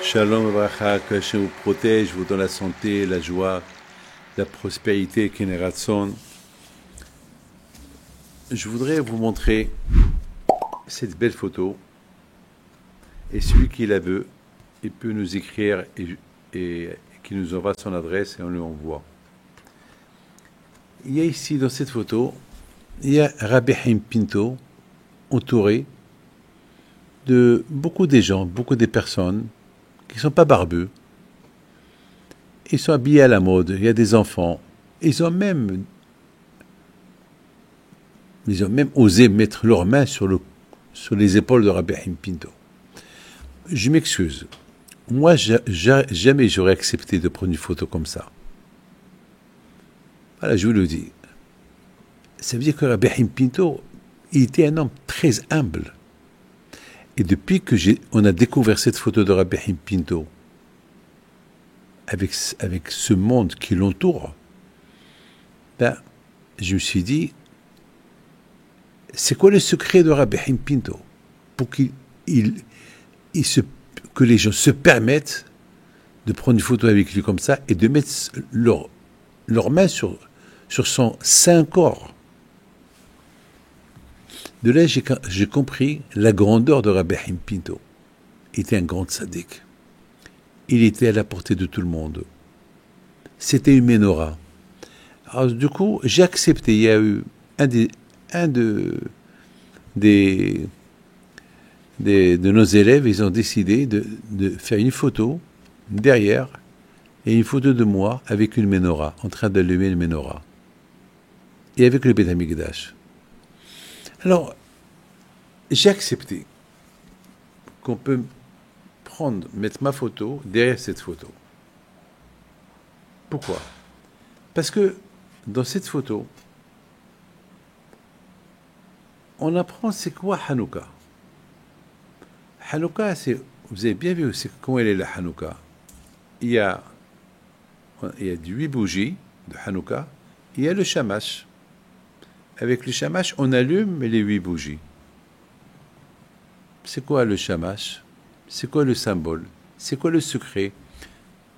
Shalom Abracha, que Hachem vous protège, vous donne la santé, la joie, la prospérité, Keneratson. Je voudrais vous montrer cette belle photo. Et celui qui la veut, il peut nous écrire et qui nous envoie son adresse et on lui envoie. Il y a ici, dans cette photo, il y a Rabbi Haim Pinto, entouré de beaucoup des gens, beaucoup des personnes qui ne sont pas barbeux. Ils sont habillés à la mode, il y a des enfants. Ils ont même osé mettre leurs mains sur les épaules de Rabbi Haim Pinto. Je m'excuse. Moi, jamais j'aurais accepté de prendre une photo comme ça. Voilà, je vous le dis. Ça veut dire que Rabbi Haim Pinto, il était un homme très humble. Et depuis que on a découvert cette photo de Rabbi Haim Pinto, avec ce monde qui l'entoure, ben, je me suis dit, c'est quoi le secret de Rabbi Haim Pinto pour que les gens se permettent de prendre une photo avec lui comme ça et de mettre leurs mains sur son saint corps. De là, j'ai compris la grandeur de Rabbi Haim Pinto. Il était un grand tzaddik. Il était à la portée de tout le monde. C'était une menorah. Alors, du coup, j'ai accepté. Il y a eu de nos élèves, ils ont décidé de faire une photo derrière et une photo de moi avec une menorah, en train d'allumer une menorah. Et avec le Beth Amikdash. Alors, j'ai accepté qu'on peut mettre ma photo derrière cette photo. Pourquoi? Parce que dans cette photo, on apprend c'est quoi Hanouka. Hanouka, vous avez bien vu comment elle est la Hanouka. Il y a 8 bougies de Hanouka, il y a le shamash. Avec le shamash, on allume les 8 bougies. C'est quoi le shamash? C'est quoi le symbole? C'est quoi le secret?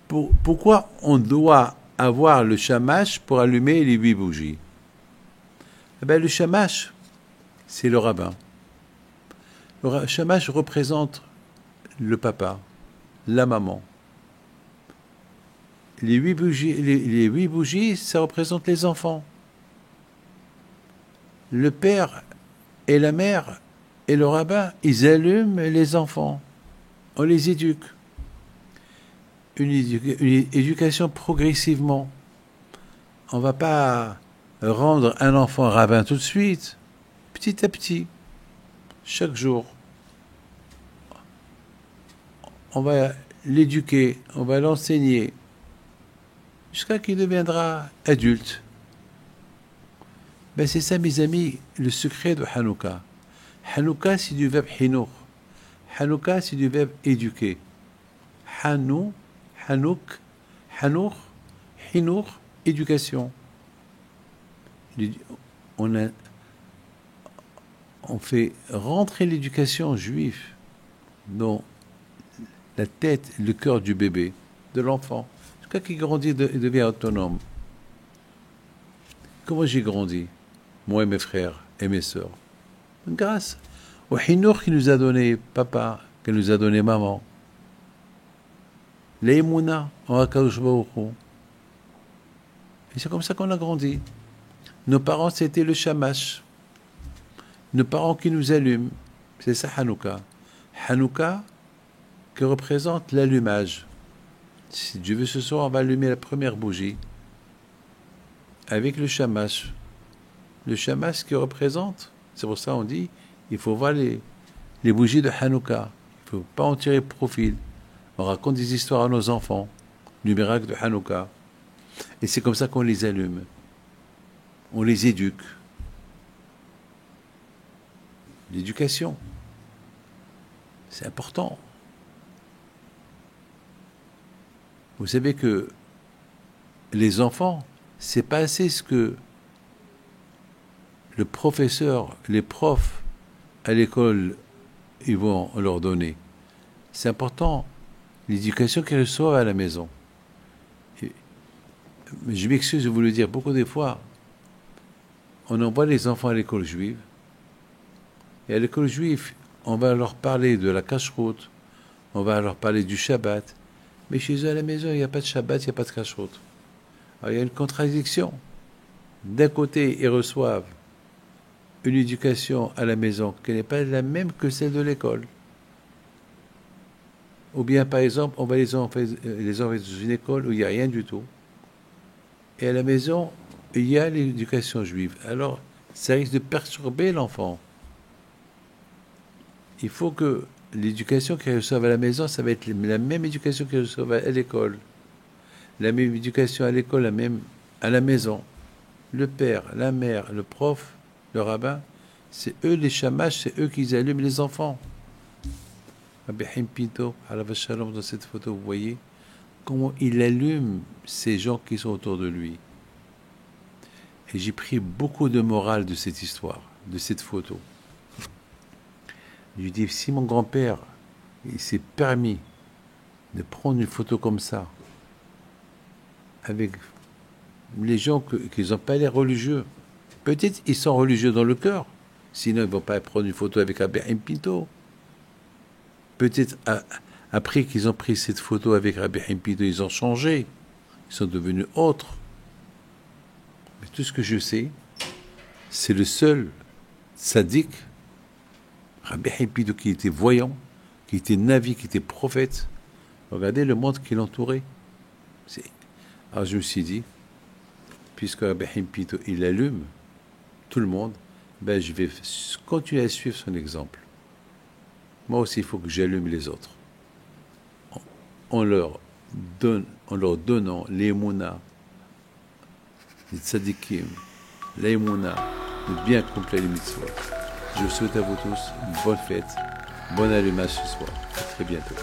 Pourquoi on doit avoir le shamash pour allumer les 8 bougies? Eh bien, le shamash, c'est le rabbin. Le shamash représente le papa, la maman. Les 8 bougies, ça représente les enfants. Le père et la mère et le rabbin, ils allument les enfants. On les éduque. Une éducation progressivement. On ne va pas rendre un enfant rabbin tout de suite. Petit à petit. Chaque jour. On va l'éduquer. On va l'enseigner. Jusqu'à qu'il deviendra adulte. Ben c'est ça, mes amis, le secret de Hanouka. Hanouka, c'est du verbe hinour. Hanouka, c'est du verbe éduquer. Hanouk, hanour, hinour, éducation. On fait rentrer l'éducation juive dans la tête, le cœur du bébé, de l'enfant. Jusqu'à qu'il grandit et devient autonome. Comment j'ai grandi? Moi et mes frères et mes sœurs. Grâce au hinour qui nous a donné papa, qui nous a donné maman. L'émouna en Akadosh Baruch Hu. Et c'est comme ça qu'on a grandi. Nos parents, c'était le shamash. Nos parents qui nous allument. C'est ça Hanouka. Hanouka qui représente l'allumage. Si Dieu veut ce soir, on va allumer la première bougie avec le shamash. Le shamash qui représente, c'est pour ça qu'on dit, il faut voir les bougies de Hanouka. Il ne faut pas en tirer profit. On raconte des histoires à nos enfants, du miracle de Hanouka. Et c'est comme ça qu'on les allume. On les éduque. L'éducation, c'est important. Vous savez que les enfants, c'est pas assez ce que le professeur, les profs à l'école, ils vont leur donner. C'est important l'éducation qu'ils reçoivent à la maison. Et, je m'excuse de vous le dire, beaucoup de fois, on envoie les enfants à l'école juive, et à l'école juive, on va leur parler de la cacheroute, on va leur parler du Shabbat, mais chez eux à la maison, il n'y a pas de Shabbat, il n'y a pas de cacheroute. Alors il y a une contradiction. D'un côté, ils reçoivent une éducation à la maison qui n'est pas la même que celle de l'école. Ou bien, par exemple, on va les envoyer dans une école où il n'y a rien du tout. Et à la maison, il y a l'éducation juive. Alors, ça risque de perturber l'enfant. Il faut que l'éducation qu'ils reçoivent à la maison, ça va être la même éducation qu'ils reçoivent à l'école. La même éducation à l'école, la même à la maison. Le père, la mère, le prof, le rabbin, c'est eux les chamaches, c'est eux qui allument les enfants. Rabbi Haim Pinto, Alav Shalom, dans cette photo, vous voyez comment il allume ces gens qui sont autour de lui. Et j'ai pris beaucoup de morale de cette histoire, de cette photo. Je lui dis, si mon grand-père il s'est permis de prendre une photo comme ça, avec les gens qui n'ont pas l'air religieux, peut-être ils sont religieux dans le cœur, sinon ils ne vont pas prendre une photo avec Rabbi Haim Pinto. Peut-être après qu'ils ont pris cette photo avec Rabbi Haim Pinto, ils ont changé, ils sont devenus autres. Mais tout ce que je sais, c'est le seul sadique, Rabbi Haim Pinto, qui était voyant, qui était navi, qui était prophète. Regardez le monde qui l'entourait. Alors je me suis dit, puisque Rabbi Haim Pinto, il allume tout le monde, ben je vais continuer à suivre son exemple. Moi aussi, il faut que j'allume les autres. En leur donnant l'émouna, les tzadikim, l'émouna, de bien accomplir les mitzvot. Je vous souhaite à vous tous une bonne fête, bon allumage ce soir. À très bientôt.